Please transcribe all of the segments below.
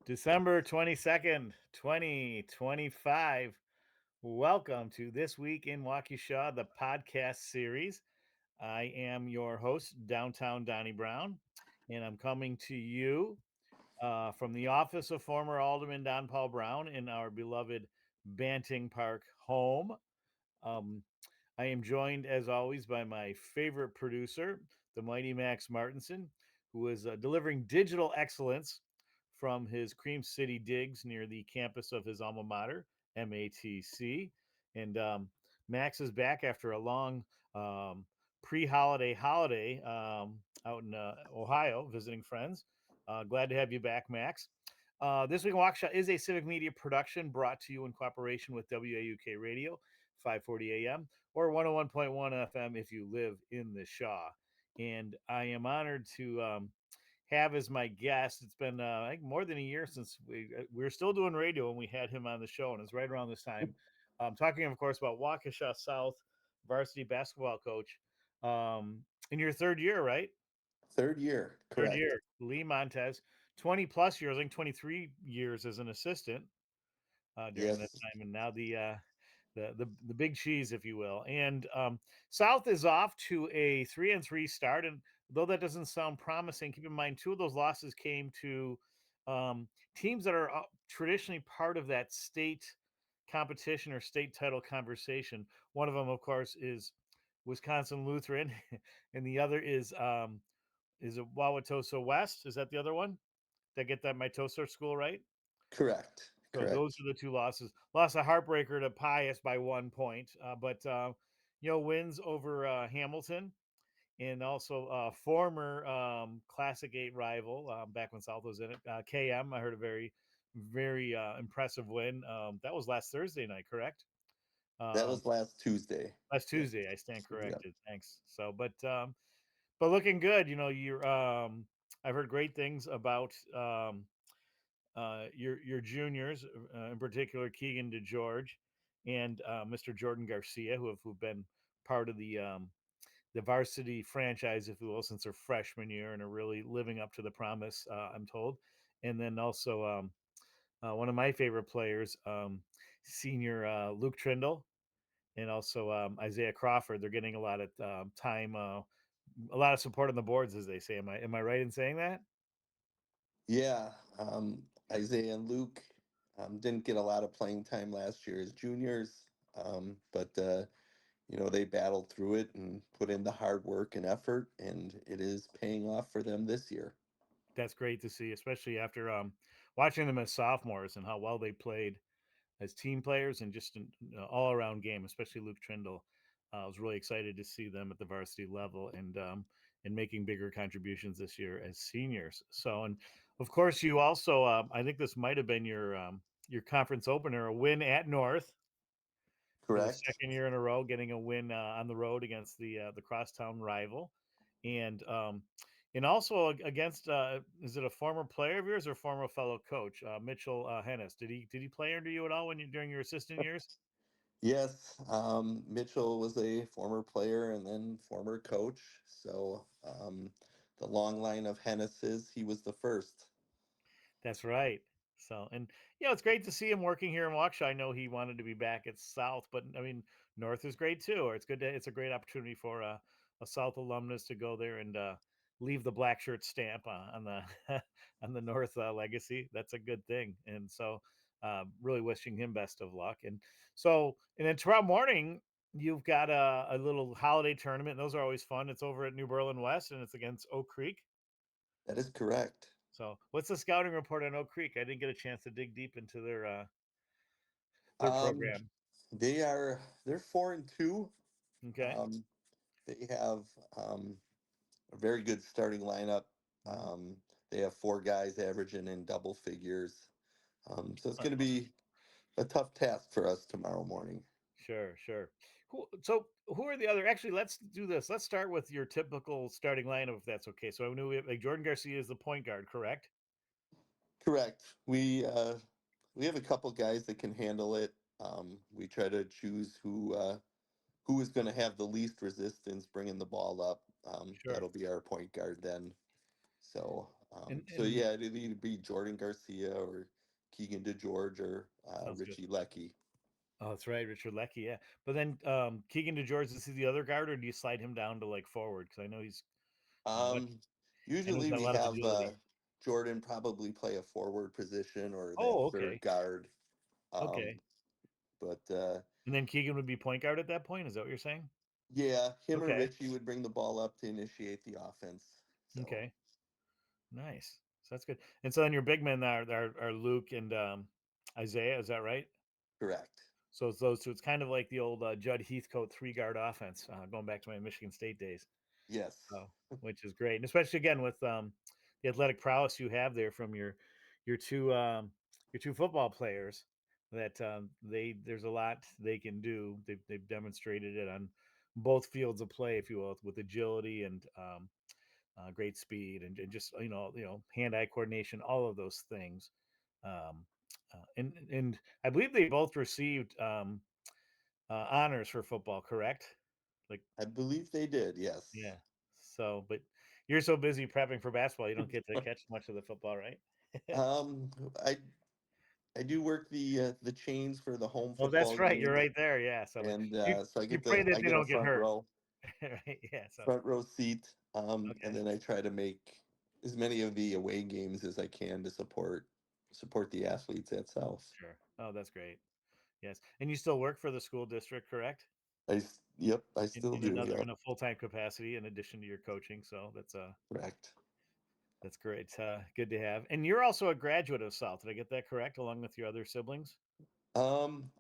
December 22nd, 2025. Welcome to This Week in Waukesha, the podcast series. I am your host, Downtown Donnie Browne, and I'm coming to you from the office of former Alderman Don Browne in our beloved Banting Park home. Um, I am joined, as always, by my favorite producer, the mighty Max Martinson, who is delivering digital excellence from his Cream City digs near the campus of his alma mater, MATC. And Max is back after a long um, pre-holiday holiday out in Ohio, visiting friends. Glad to have you back, Max. This Week in Waukesha is a civic media production brought to you in cooperation with WAUK Radio, 540 AM, or 101.1 FM if you live in the Shaw. And I am honored to have as my guest. It's been I think more than a year since we were still doing radio when we had him on the show, and it's right around this time. Talking, of course, about Waukesha South varsity basketball coach in your third year, right? Third year, Third correct. year, Lee Montez, 20 plus years, I think 23 years as an assistant during that Yes, time, and now the big cheese, if you will. And South is off to a 3-3 start, and though that doesn't sound promising, keep in mind two of those losses came to um, teams that are traditionally part of that state competition or state title conversation. One of them, of course, is Wisconsin Lutheran, and the other is it Wauwatosa West? Is that the other one? Did I get that my Toaster school right? correct, So those correct. are the two losses. Lost a heartbreaker to Pius by 1 point, but wins over Hamilton and also former Classic 8 rival back when South was in it. KM, I heard a very impressive win. That was last Thursday night, correct? That Um, was last Tuesday. Last Yes. Tuesday, I stand Yep. corrected. Thanks. So, but looking good. You know, you're. I've heard great things about your juniors, in particular Keegan DeGeorge and Mr. Jordan Garcia, who've been part of the varsity franchise, if you will, since their freshman year and are really living up to the promise. I'm told, and then also one of my favorite players, senior Luke Trindle, and also Isaiah Crawford. They're getting a lot of time, a lot of support on the boards, as they say. Am I right in saying that? Yeah, Isaiah and Luke didn't get a lot of playing time last year as juniors, but they battled through it and put in the hard work and effort, and it is paying off for them this year. That's great to see, especially after watching them as sophomores and how well they played as team players and just an all around game, especially Luke Trindle. I was really excited to see them at the varsity level and making bigger contributions this year as seniors. So, and of course, you also I think this might have been your conference opener, a win at North for the Correct. second year in a row, getting a win on the road against the crosstown rival, and also against is it a former player of yours or former fellow coach Mitchell Hennis? Did he play under you at all when you during your assistant years? Yes, Mitchell was a former player and then former coach. So the long line of Hennesses, he was the first. That's right. So, and it's great to see him working here in Waukesha. I know he wanted to be back at South, but I mean, North is great too. Or it's a great opportunity for a South alumnus to go there and leave the black shirt stamp on the on the North legacy. That's a good thing. And so, really wishing him best of luck. And then tomorrow morning you've got a little holiday tournament. And those are always fun. It's over at New Berlin West, and it's against Oak Creek. That is correct. So, what's the scouting report on Oak Creek? I didn't get a chance to dig deep into their Um, program. they're 4-2. Okay. Um, they have a very good starting lineup. Mm. Um, they have four guys averaging in double figures. So it's Uh, going to be a tough task for us tomorrow morning. Sure, sure. Who are the other? Actually, let's do this. Let's start with your typical starting lineup, if that's okay. So I knew we have, like Jordan Garcia is the point guard, correct? Correct. We have a couple guys that can handle it. We try to choose who is going to have the least resistance bringing the ball up. Sure. That'll be our point guard then. So So and yeah, it'd either be Jordan Garcia or Keegan DeGeorge or sounds good. Richie Lecky. Oh, that's right, Richard Lecky. Yeah, but then Keegan DeGeorge, is he the other guard, or do you slide him down to like forward? Because what Um, I know he's Usually got a we lot of have agility. Jordan probably play a forward position or that Oh, third okay, guard. Um, okay. but And then Keegan would be point guard at that point. Is that what you're saying? yeah, him or Okay, Richie would bring the ball up to initiate the offense. So okay, nice. So that's good. And so then your big men are Luke and Isaiah. Is that right? correct. So it's those two. It's kind of like the old Judd Heathcote three guard offense, going back to my Michigan State days. Yes. Oh, which is great, and especially again with the athletic prowess you have there from your two um, your two football players. That there's a lot they can do. They've demonstrated it on both fields of play, if you will, with agility and great speed and just hand eye coordination, all of those things. Um, and I believe they both received honors for football, correct? Like, I believe they did. Yes. yeah. So, but you're so busy prepping for basketball, you don't get to catch much of the football, right? Um, I I do work the chains for the home Oh, that's football right. You're games, right there. Yeah. So, but and you so you pray that I they get a don't get hurt, right? Yeah. So, front row seat, and okay, then I try to make as many of the away games as I can to support the athletes at South. sure. Oh, that's great. Yes, and you still work for the school district, correct? Yep, I still In do. another Yep, in a full time capacity, in addition to your coaching. So correct. that's great. Good to have. And you're also a graduate of South. Did I get that correct? Along with your other siblings. Um,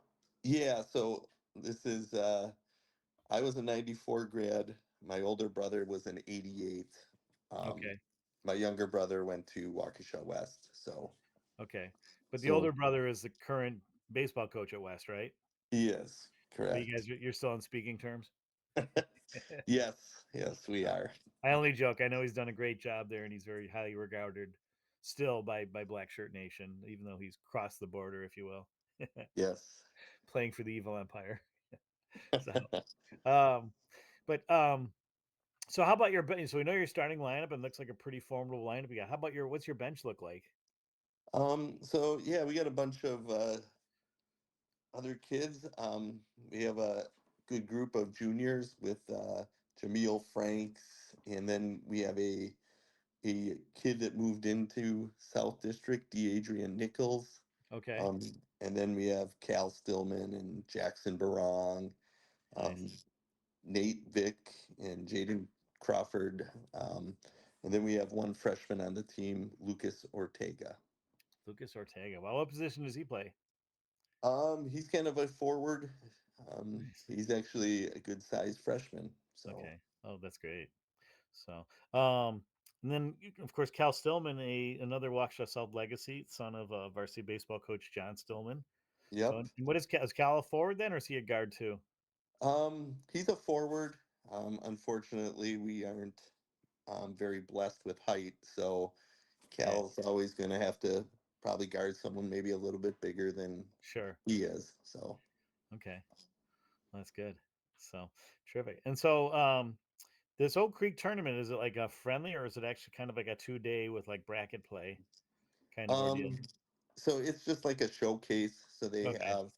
yeah. So this is I was a '94 grad. My older brother was an '88. Um, Okay. my younger brother went to Waukesha West. Okay. But the older So brother is the current baseball coach at West, right? he is So you correct. guys, you're still on speaking terms. Yes, yes, we So are. I only joke. I know he's done a great job there, and he's very highly regarded still by Black Shirt Nation, even though he's crossed the border, if you will, Yes. playing for the evil empire. So, um, but so how about your bench? So we know your starting lineup and looks like a pretty formidable lineup you got. How about your what's your bench look like? So yeah, we got a bunch of other kids. We have a good group of juniors with Jameel Franks, and then we have a kid that moved into South District, D. Adrian Nichols. Okay, Um, and then we have Cal Stillman and Jackson Barong, um, nice. Nate Vick and Jaden Crawford. And then we have one freshman on the team, Lucas Ortega. Lucas Ortega. Well, what position does he play? He's kind of a forward. Nice. He's actually a good sized freshman. So, Okay. Oh, that's great. So, and then of course Cal Stillman, a another Waukesha South legacy, son of varsity baseball coach John Stillman. So, yep. and what is Cal a forward then, or is he a guard too? He's a forward. Unfortunately, we aren't very blessed with height. So, Okay, Cal's always going to have to probably guard someone maybe a little bit bigger than sure. he is. So, Okay, that's good. So terrific. And so, this Oak Creek tournament, is it like a friendly, or is it actually kind of like a 2 day with like bracket play kind of ordeal? um, so it's just like a showcase. So they Okay, have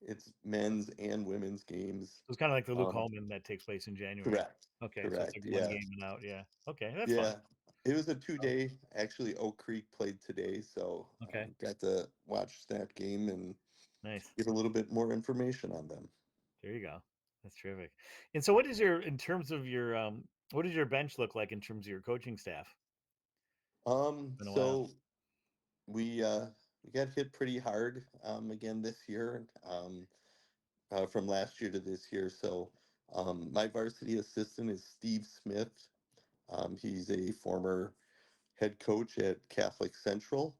it's men's and women's games. so it's kind of like the Luke Um, Holman that takes place in January. correct. Okay, so it's Correct. like one Yeah. game and out. Yeah. Okay, that's fun. Yeah, it was a Oh, 2 day. Actually, Oak Creek played today, so okay, got to watch that game and nice. get a little bit more information on them. There you go. That's terrific. And so, what is your in terms of your what does your bench look like in terms of your coaching staff? Been a while. So we got hit pretty hard again this year from last year to this year. So my varsity assistant is Steve Smith. He's a former head coach at Catholic Central,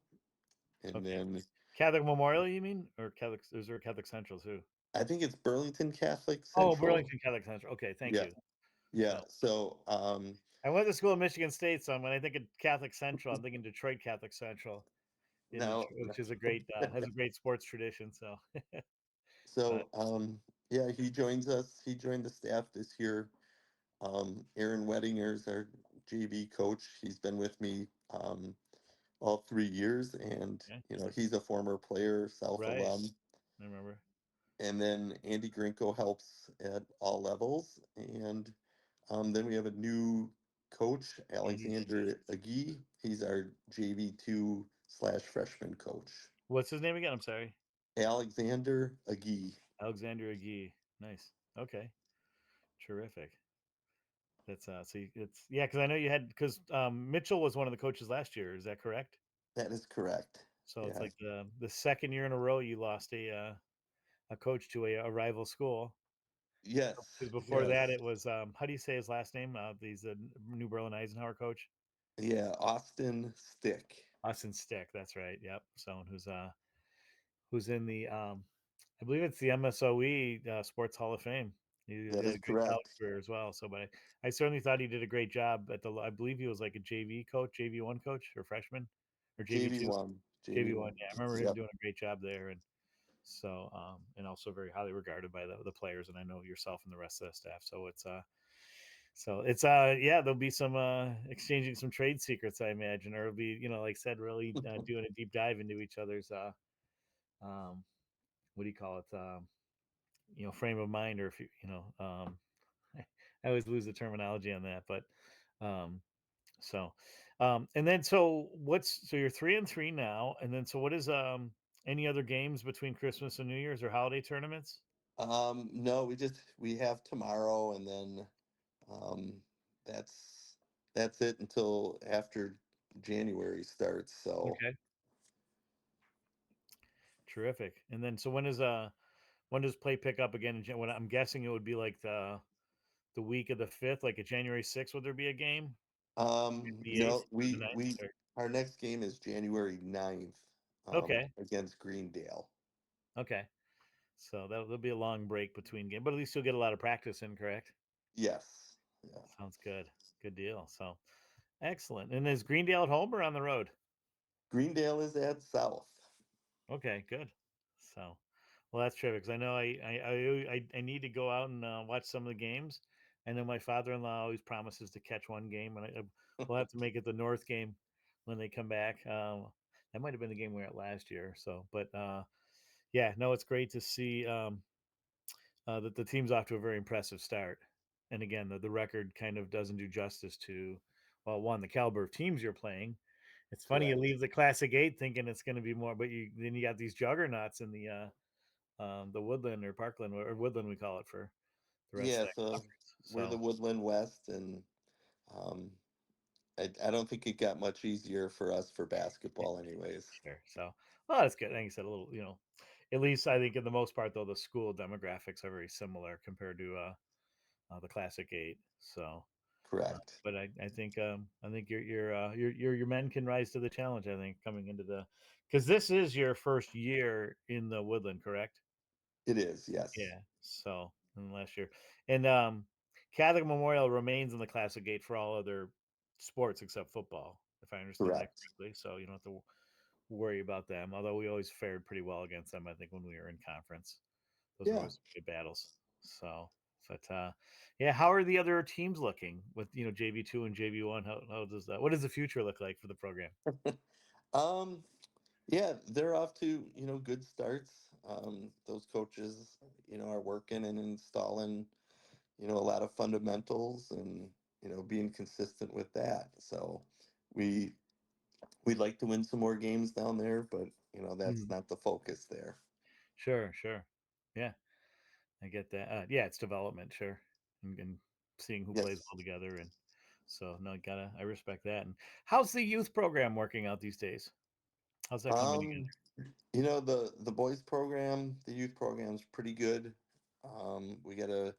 and Okay, then Catholic Memorial, you mean, or Catholic? Is there a Catholic Central too? I think it's Burlington Catholic Oh, Central. Burlington Catholic Central. Okay, thank Yeah, you. yeah. So So I went to school in Michigan State, so when I think of Catholic Central, I'm thinking Detroit Catholic Central in now, Detroit, which is a great has a great sports tradition. So, but so yeah, he joins us. He joined the staff this year. Aaron Weddinger's our JV coach. He's been with me um, all 3 years, and Okay. he's a former player, South Right. alum. I remember. And then Andy Grinko helps at all levels, and then we have a new coach, Andy's. Alexander Agee. He's our JV2/freshman coach. What's his name again? I'm sorry. Alexander Agee. Alexander Agee. Nice. Okay. Terrific. That's so it's yeah, because I know you had because Mitchell was one of the coaches last year. Is that correct? That is correct. So it's Yeah. like the second year in a row you lost a coach to a rival school. Yes. Because before that Yes. it was how do you say his last name? He's a New Berlin Eisenhower coach. Yeah. Austin Stick. Austin Stick. That's right. Yep. Someone who's in the I believe it's the MSOE Sports Hall of Fame. He That had is a good college correct. career as well. So, but I certainly thought he did a great job at the. I believe he was like a JV coach, JV1 coach, or freshman, or JV2, JV1. JV1. JV1. Yeah, I remember him Yep. doing a great job there, and so and also very highly regarded by the players, and I know yourself and the rest of the staff. So it's yeah, there'll be some exchanging some trade secrets, I imagine, or it'll be like I said, really doing a deep dive into each other's um what do you call it frame of mind, or if I always lose the terminology on that, but um so and then so you're 3-3 now, and then so what is any other games between Christmas and New Year's or holiday tournaments? No, we have tomorrow, and then um, that's that's it until after January starts. So Okay, terrific. And then so when does play pick up again when I'm guessing it would be like the week of the 5th, like a January 6th, would there be a game? The 8th no, or the we ninth? we Or, our next game is January 9th, okay, against Greendale. okay. So there'll be a long break between games, but at least you'll get a lot of practice in, correct? Yes. Yeah. Sounds good. Good deal. So excellent. And is Greendale at home or on the road? Greendale is at South. Okay, good. So, well, that's terrific. Because I know I need to go out and watch some of the games. I know my father-in-law always promises to catch one game, and we'll have to make it the North game when they come back. That might have been the game we were at last year. So, but yeah, no, it's great to see. That the team's off to a very impressive start. And again, the record kind of doesn't do justice to, well, one, the caliber of teams you're playing. It's funny you Correct. leave the Classic 8 thinking it's going to be more, but then you got these juggernauts in the Woodland or Parkland or Woodland we call it for the rest Yeah. of that So conference. we're the So Woodland West, and um, I don't think it got much easier for us for basketball, anyways. sure. So well, that's good. Like you said, a little, at least I think in the most part though, the school demographics are very similar compared to the Classic 8. So Correct. but I think your men can rise to the challenge. I think coming into the because this is your first year in the Woodland, correct? It is. Yes. Yeah. So in the last year, and Catholic Memorial remains in the Classic Gate for all other sports except football, if I understand that Correct. correctly. So you don't have to worry about them. Although we always fared pretty well against them, I think when we were in conference. Those were Yeah. always good battles. So, but yeah, how are the other teams looking with JV2 and JV1? How does that? What does the future look like for the program? Um, yeah, they're off to, good starts. Those coaches, are working and installing, a lot of fundamentals, and, being consistent with that. So we we'd like to win some more games down there, but, that's Mm, not the focus there. sure, sure. Yeah, I get that. Yeah, it's development, sure, and seeing who plays Yes. well together, and so no, I respect that. And how's the youth program working out these days? How's that coming together? Um, the boys program, the youth program's pretty good. We got a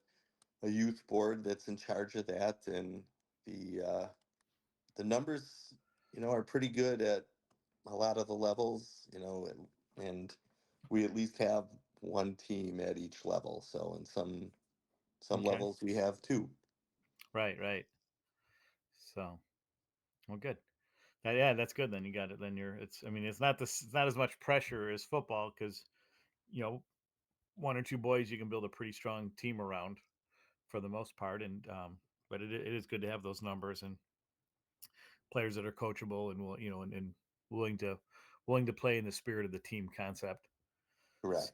youth board that's in charge of that, and the numbers, are pretty good at a lot of the levels, and we at least have one team at each level. So in some Okay, levels we have two. right, right. So, well, good. Yeah, that's good. Then you got it. Then you're. It's. I mean, it's not as much pressure as football because you know one or two boys you can build a pretty strong team around for the most part. And but it is good to have those numbers and players that are coachable and will, and willing to willing to play in the spirit of the team concept. So, Correct.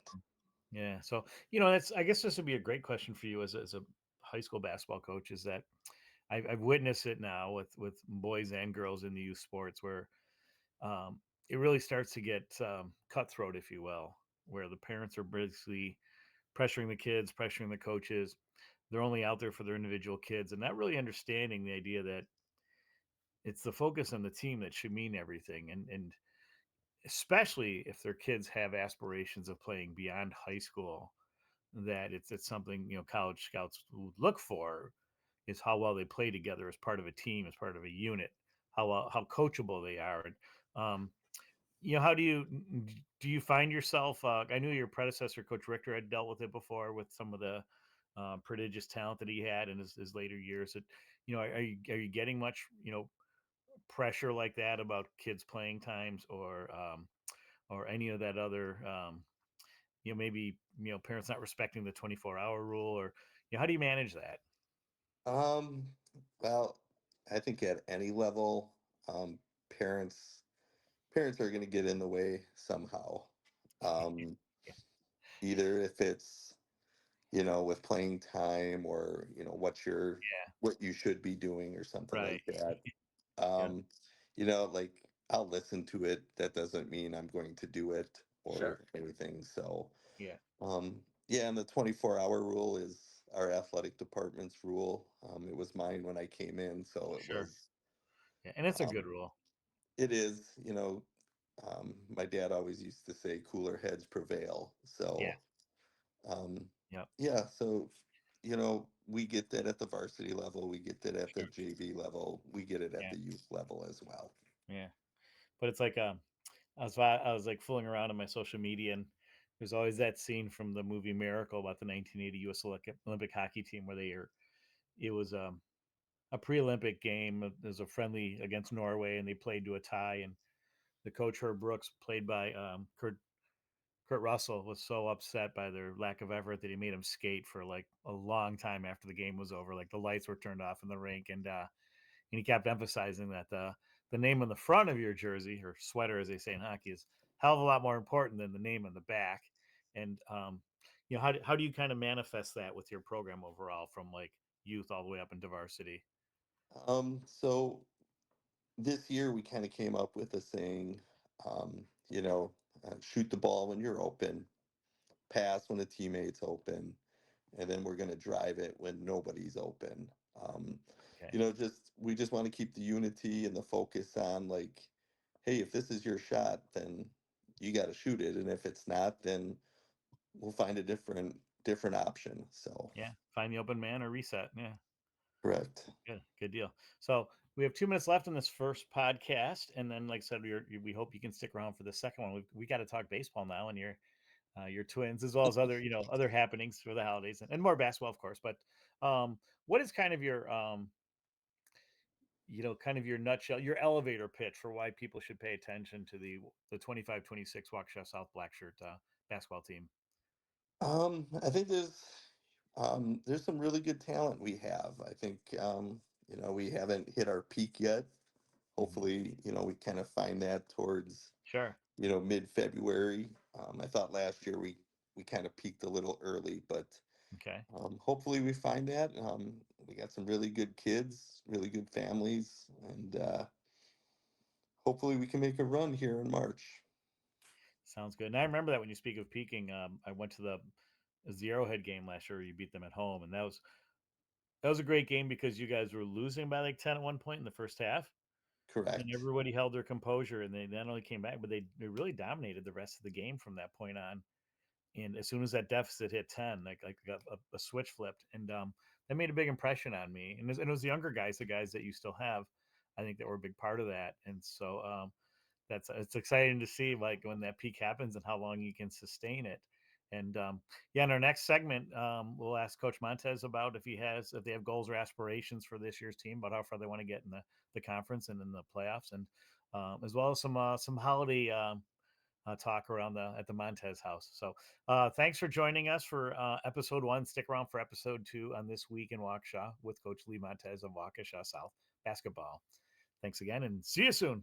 yeah. So, that's, I guess this would be a great question for you as a high school basketball coach, is that I've witnessed it now with boys and girls in the youth sports where um, it really starts to get cutthroat, if you will, where the parents are basically pressuring the kids, pressuring the coaches. They're only out there for their individual kids and not really understanding the idea that it's the focus on the team that should mean everything. And especially if their kids have aspirations of playing beyond high school, that it's something, college scouts would look for, is how well they play together as part of a team, as part of a unit, how coachable they are. And how do you find yourself? I knew your predecessor, Coach Richter, had dealt with it before with some of the prodigious talent that he had in his later years. That, are you getting much pressure like that about kids' playing times, or any of that other maybe parents not respecting the 24-hour rule, or how do you manage that? Um, well, I think at any level, um, parents parents are going to get in the way somehow. Um, Yeah, Either if it's with playing time or what you should be doing or something right. like that. Yeah, Um, like I'll listen to it. That doesn't mean I'm going to do it or sure. anything. So, Yeah, yeah, and the 24-hour rule is our athletic department's rule. It was mine when I came in, so it sure. was. Yeah, and it's a Um, good rule. it is, my dad always used to say, "Cooler heads prevail." Yeah, So, um, yeah, yeah, so we get that at the varsity level, we get that at the sure. JV level, we get it at Yeah, the youth level as well. yeah. But it's like I was like fooling around on my social media, and there's always that scene from the movie Miracle about the 1980 U.S. Olympic hockey team where it was a pre-Olympic game. It was a friendly against Norway, and they played to a tie. And the coach, Herb Brooks, played by Kurt Russell, was so upset by their lack of effort that he made him skate for like a long time after the game was over. Like the lights were turned off in the rink, and he kept emphasizing that the name on the front of your jersey or sweater, as they say in hockey, is a hell of a lot more important than the name on the back. And how do you kind of manifest that with your program overall, from like youth all the way up into varsity? So this year we kind of came up with a saying, um, you know, shoot the ball when you're open, pass when a teammate's open, and then we're going to drive it when nobody's open. Um, Okay. just we just want to keep the unity and the focus on, like, hey, if this is your shot, then you got to shoot it, and if it's not, then we'll find a different option. So, Yeah. Find the open man or reset. Yeah. correct. Good deal. So we have 2 minutes left in this first podcast, and then, like I said, we hope you can stick around for the second one. We got to talk baseball now, and your twins, as well as other happenings for the holidays, and more basketball, of course. But what is kind of your kind of your nutshell, your elevator pitch for why people should pay attention to the 25-26 Waukesha South Blackshirt basketball team? I think there's some really good talent we have. I think we haven't hit our peak yet. Mhm. Hopefully, we kind of find that towards Sure. mid-February. I thought last year we kind of peaked a little early, but Okay. hopefully we find that. We got some really good kids, really good families, and hopefully we can make a run here in March. Sounds good. And I remember that when you speak of peaking, I went to the Arrowhead game last year. You beat them at home, and that was a great game because you guys were losing by like 10 at one point in the first half, and Correct. everybody held their composure, and they not only came back, but they really dominated the rest of the game from that point on. And as soon as that deficit hit 10, like a switch flipped, and that made a big impression on me. And it was the younger guys, the guys that you still have, I think, that were a big part of that. And so it's exciting to see, like, when that peak happens and how long you can sustain it. And yeah, in our next segment, we'll ask Coach Montez about if they have goals or aspirations for this year's team, about how far they want to get in the conference and in the playoffs, and as well as some holiday talk around at the Montez house. So thanks for joining us for episode 1. Stick around for episode 2 on This Week in Waukesha with Coach Lee Montez of Waukesha South basketball. Thanks again and see you soon.